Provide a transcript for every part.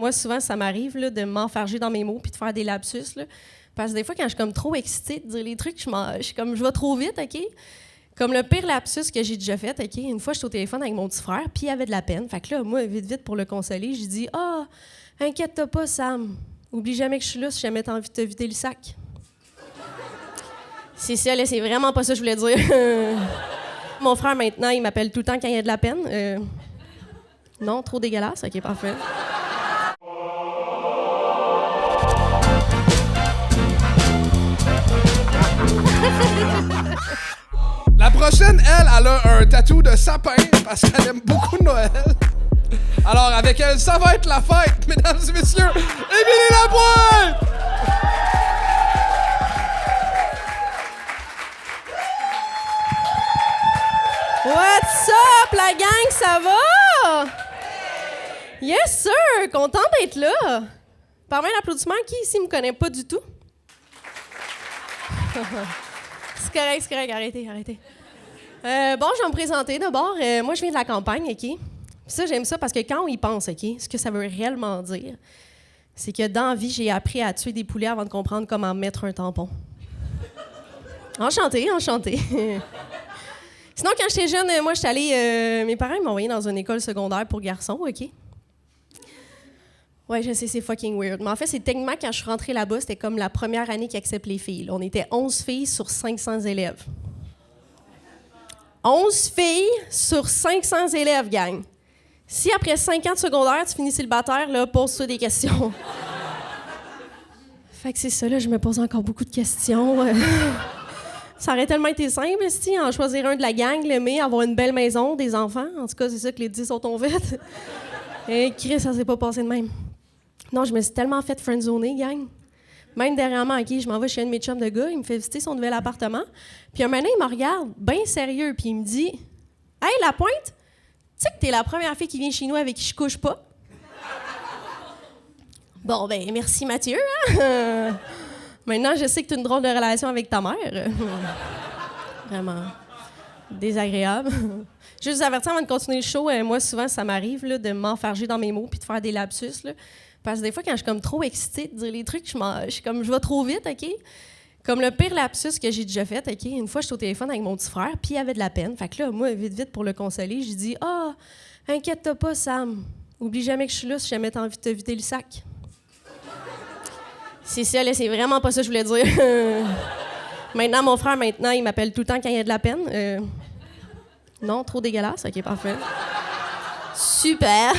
Moi, souvent, ça m'arrive là, de m'enfarger dans mes mots puis de faire des lapsus. Là, parce que des fois, quand je suis comme trop excitée de dire les trucs, je vais trop vite, OK? Comme le pire lapsus que j'ai déjà fait, OK? Une fois, j'étais au téléphone avec mon petit frère, puis il avait de la peine. Fait que là, moi, vite, pour le consoler, j'ai dit « Ah, inquiète-toi pas, Sam. Oublie jamais que je suis là si jamais t'as envie de te vider le sac. » C'est ça, là, c'est vraiment pas ça que je voulais dire. Mon frère, maintenant, il m'appelle tout le temps quand il y a de la peine. Non, trop dégueulasse? OK, parfait. La prochaine, elle a un tatou de sapin parce qu'elle aime beaucoup Noël. Alors, avec elle, ça va être la fête, mesdames et messieurs. Émilie Lapointe! What's up, la gang, ça va? Yes, sir! Contente d'être là. Par main d'applaudissement, qui ici me connaît pas du tout? C'est correct, arrêtez. Bon, je vais me présenter d'abord. Moi, je viens de la campagne, OK? Puis ça, j'aime ça parce que quand on y pense, OK, ce que ça veut réellement dire, c'est que dans la vie, j'ai appris à tuer des poulets avant de comprendre comment mettre un tampon. Enchantée. Sinon, quand j'étais jeune, moi, j'étais allée... mes parents m'ont envoyé dans une école secondaire pour garçons, OK? Ouais, je sais, c'est fucking weird. Mais en fait, c'est techniquement, quand je suis rentrée là-bas, c'était comme la première année qui accepte les filles. Là, on était 11 filles sur 500 élèves. 11 filles sur 500 élèves, gang. Si après 5 ans de secondaire, tu finis célibataire, là, pose-toi des questions. Fait que c'est ça, là, je me pose encore beaucoup de questions. Ça aurait tellement été simple, si, en choisir un de la gang, l'aimer, avoir une belle maison, des enfants. En tout cas, c'est ça que les 10 autres ont fait. Et Chris, ça s'est pas passé de même. Non, je me suis tellement fait friendzoner, gang. Même dernièrement, OK, je m'en vais chez un de mes chums de gars, il me fait visiter son nouvel appartement. Puis un moment, il me regarde, bien sérieux, puis il me dit « Hey, Lapointe, tu sais que t'es la première fille qui vient chez nous avec qui je couche pas? » Bon, ben merci Mathieu, hein? Maintenant, je sais que tu as une drôle de relation avec ta mère. Vraiment désagréable. Juste vous avertir avant de continuer le show, moi, souvent, ça m'arrive là, de m'enfarger dans mes mots puis de faire des lapsus. Là, parce que des fois, quand je suis comme trop excitée de dire les trucs, je vais trop vite, OK? Comme le pire lapsus que j'ai déjà fait, OK? Une fois, j'étais au téléphone avec mon petit frère, puis il avait de la peine. Fait que là, moi, vite, pour le consoler, j'ai dit « Ah, inquiète-toi pas, Sam. Oublie jamais que je suis là si jamais t'as envie de te vider le sac. » C'est ça, là, c'est vraiment pas ça que je voulais dire. Maintenant, mon frère, il m'appelle tout le temps quand il y a de la peine. Non, trop dégueulasse? OK, parfait. Super!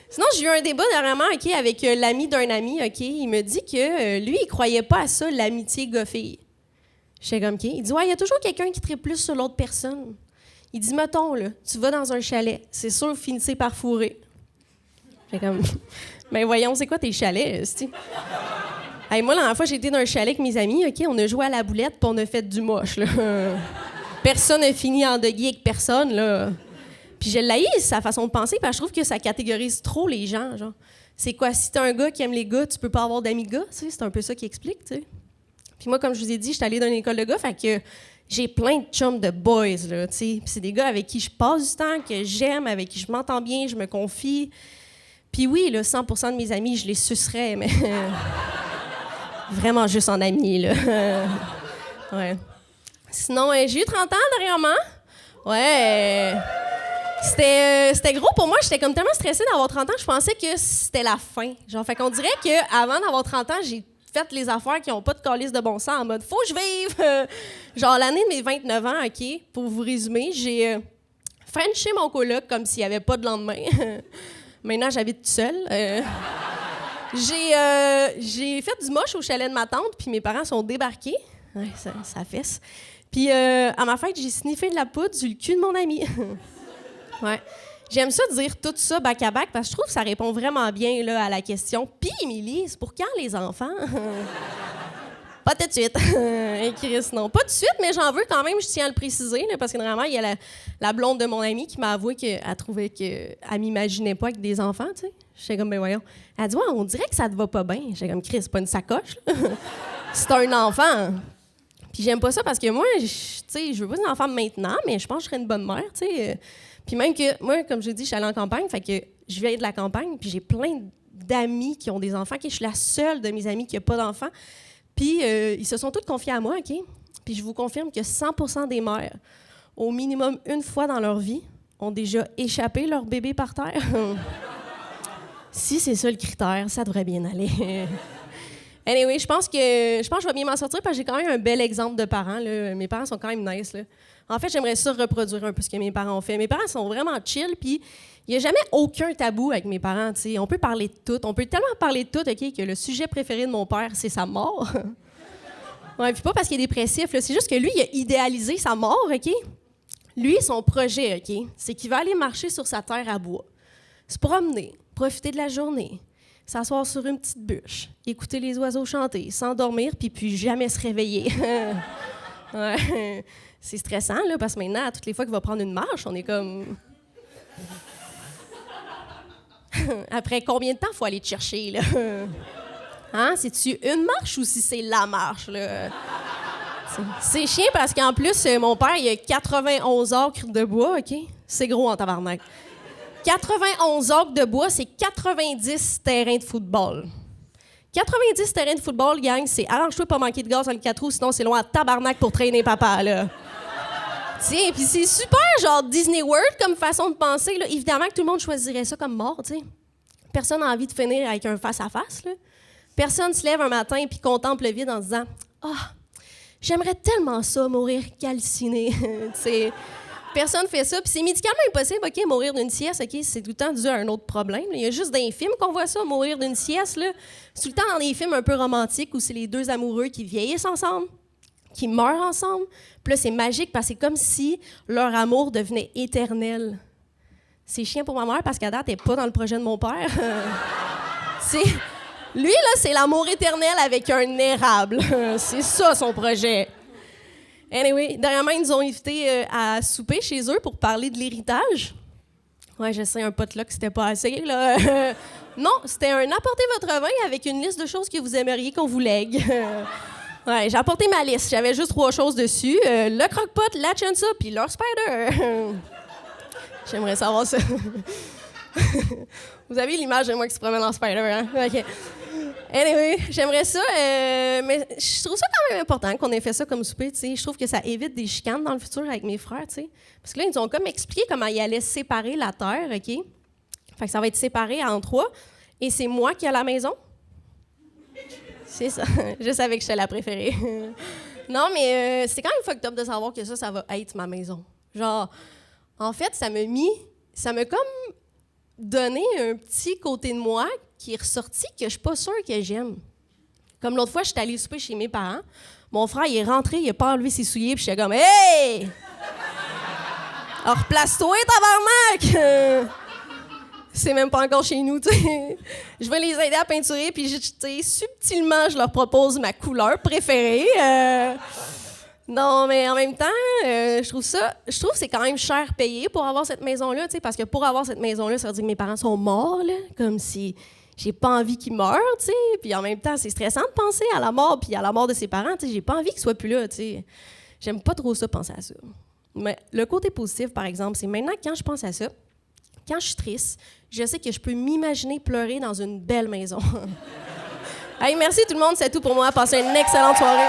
Sinon, j'ai eu un débat dernièrement, OK, avec l'ami d'un ami, OK? Il me dit que lui, il croyait pas à ça, l'amitié gars-fille. J'étais comme, OK. Il dit, ouais, il y a toujours quelqu'un qui tripe plus sur l'autre personne. Il dit, mettons, là, tu vas dans un chalet, c'est sûr, vous finissez par fourrer. J'étais comme, ben voyons, c'est quoi tes chalets, c'ti? Hey, moi, la dernière fois, j'ai été dans un chalet avec mes amis, OK? On a joué à la boulette, puis on a fait du moche, là. Personne n'a fini en degué avec personne, là. Puis je l'haïs, sa façon de penser, parce que je trouve que ça catégorise trop les gens, genre. C'est quoi, si t'es un gars qui aime les gars, tu peux pas avoir d'amis gars, tu sais? C'est un peu ça qui explique, tu sais. Puis moi, comme je vous ai dit, j'étais allée dans une école de gars, fait que j'ai plein de chums de boys, là, tu sais. Puis c'est des gars avec qui je passe du temps, que j'aime, avec qui je m'entends bien, je me confie. Puis oui, là, 100% de mes amis, je les sucerais, mais... Vraiment juste en amis, là. Ouais. Sinon, j'ai eu 30 ans dernièrement. Ouais. C'était gros pour moi. J'étais comme tellement stressée d'avoir 30 ans, je pensais que c'était la fin. Genre, fait qu'on dirait qu'avant d'avoir 30 ans, j'ai fait les affaires qui n'ont pas de calice de bon sens en mode « faut que je vive! » Genre, l'année de mes 29 ans, OK, pour vous résumer, j'ai frenché mon coloc comme s'il n'y avait pas de lendemain. Maintenant, j'habite toute seule. J'ai fait du moche au chalet de ma tante, puis mes parents sont débarqués. Ouais, ça fesse. Puis à ma fête, j'ai sniffé de la poudre sur le cul de mon ami. Ouais. J'aime ça dire tout ça back-à-back parce que je trouve que ça répond vraiment bien là, à la question. Puis, Émilie, c'est pour quand les enfants? Pas tout de suite. Chris, non. Pas tout de suite, mais j'en veux quand même, je tiens à le préciser, là, parce que vraiment, il y a la blonde de mon amie qui m'a avoué qu'elle trouvait qu'elle m'imaginait pas avec des enfants, tu sais. J'étais comme, ben voyons. Elle dit, ouais, on dirait que ça te va pas bien. J'étais comme, Chris, c'est pas une sacoche, là. C'est un enfant. Puis j'aime pas ça parce que moi, tu sais, je veux pas un enfant maintenant, mais je pense que je serais une bonne mère, tu sais. Puis même que, moi, comme je l'ai dit, je suis allée en campagne, fait que je viens de la campagne, puis j'ai plein d'amis qui ont des enfants. Je suis la seule de mes amis qui n'a pas d'enfants. Puis ils se sont tous confiés à moi, OK? Puis je vous confirme que 100% des mères, au minimum une fois dans leur vie, ont déjà échappé leur bébé par terre. Si c'est ça le critère, ça devrait bien aller. Anyway, je pense que je vais bien m'en sortir parce que j'ai quand même un bel exemple de parents. Là. Mes parents sont quand même nice. Là. En fait, j'aimerais ça reproduire un peu ce que mes parents ont fait. Mes parents sont vraiment chill, puis il n'y a jamais aucun tabou avec mes parents. T'sais. On peut parler de tout. On peut tellement parler de tout, OK, que le sujet préféré de mon père, c'est sa mort. Ouais, puis pas parce qu'il est dépressif. Là. C'est juste que lui, il a idéalisé sa mort, OK? Lui, son projet, OK, c'est qu'il va aller marcher sur sa terre à bois, se promener, profiter de la journée, s'asseoir sur une petite bûche, écouter les oiseaux chanter, s'endormir, puis jamais se réveiller. Ouais. C'est stressant, là, parce que maintenant, à toutes les fois qu'il va prendre une marche, on est comme... Après combien de temps il faut aller te chercher, là? Hein? C'est-tu une marche ou si c'est la marche, là? C'est chiant parce qu'en plus, mon père, il a 91 acres de bois, OK? C'est gros en tabarnak. 91 acres de bois, c'est 90 terrains de football. 90 terrains de football, gang, c'est arrange-toi pas manquer de gaz dans le 4 roues, sinon c'est loin à tabarnak pour traîner papa, là. Tiens, puis c'est super, genre Disney World comme façon de penser, là. Évidemment que tout le monde choisirait ça comme mort, tu sais. Personne n'a envie de finir avec un face-à-face, là. Personne se lève un matin et contemple le vide en se disant « Ah, j'aimerais tellement ça, mourir calciné. » Personne fait ça. Puis c'est médicalement impossible, OK, mourir d'une sieste, OK, c'est tout le temps dû à un autre problème. Il y a juste dans les films qu'on voit ça, mourir d'une sieste, là. C'est tout le temps dans des films un peu romantiques où c'est les deux amoureux qui vieillissent ensemble, qui meurent ensemble. Puis là, c'est magique parce que c'est comme si leur amour devenait éternel. C'est chiant pour ma mère parce qu'à date, elle n'est pas dans le projet de mon père. Lui, là, c'est l'amour éternel avec un érable. C'est ça, son projet. Anyway, dernièrement, ils nous ont invités à souper chez eux pour parler de l'héritage. Ouais, je sais, un potluck, c'était pas assez, là. Non, c'était un apportez votre vin avec une liste de choses que vous aimeriez qu'on vous lègue. Ouais, j'ai apporté ma liste. J'avais juste 3 choses dessus. Le croque-pot, la chansa, puis leur spider. J'aimerais savoir ça. Vous avez l'image de moi qui se promène en spider, hein? OK. Anyway, j'aimerais ça, mais je trouve ça quand même important qu'on ait fait ça comme souper, tu sais. Je trouve que ça évite des chicanes dans le futur avec mes frères, tu sais. Parce que là, ils nous ont comme expliqué comment ils allaient séparer la terre, OK? Fait que ça va être séparé en 3, et c'est moi qui ai la maison. C'est ça. Je savais que j'étais la préférée. Non, mais c'est quand même fucked up de savoir que ça va être ma maison. Genre, en fait, ça m'a comme donné un petit côté de moi qui est ressorti que je suis pas sûre que j'aime. Comme l'autre fois, j'étais allée souper chez mes parents. Mon frère, il est rentré, il a pas enlevé ses souliers, puis j'étais comme « Hey! Alors, replace-toi, tabarnak! » C'est même pas encore chez nous, tu sais. Je vais les aider à peinturer, puis subtilement, je leur propose ma couleur préférée. Non, mais en même temps, je trouve que c'est quand même cher payé pour avoir cette maison-là, tu sais, parce que pour avoir cette maison-là, ça veut dire que mes parents sont morts, là, comme si j'ai pas envie qu'ils meurent, tu sais. Puis en même temps, c'est stressant de penser à la mort, puis à la mort de ses parents, tu sais. J'ai pas envie qu'ils soient plus là, tu sais. J'aime pas trop ça, penser à ça. Mais le côté positif, par exemple, c'est maintenant, quand je pense à ça, quand je suis triste, je sais que je peux m'imaginer pleurer dans une belle maison. Hey, merci tout le monde, c'est tout pour moi. Passez une excellente soirée.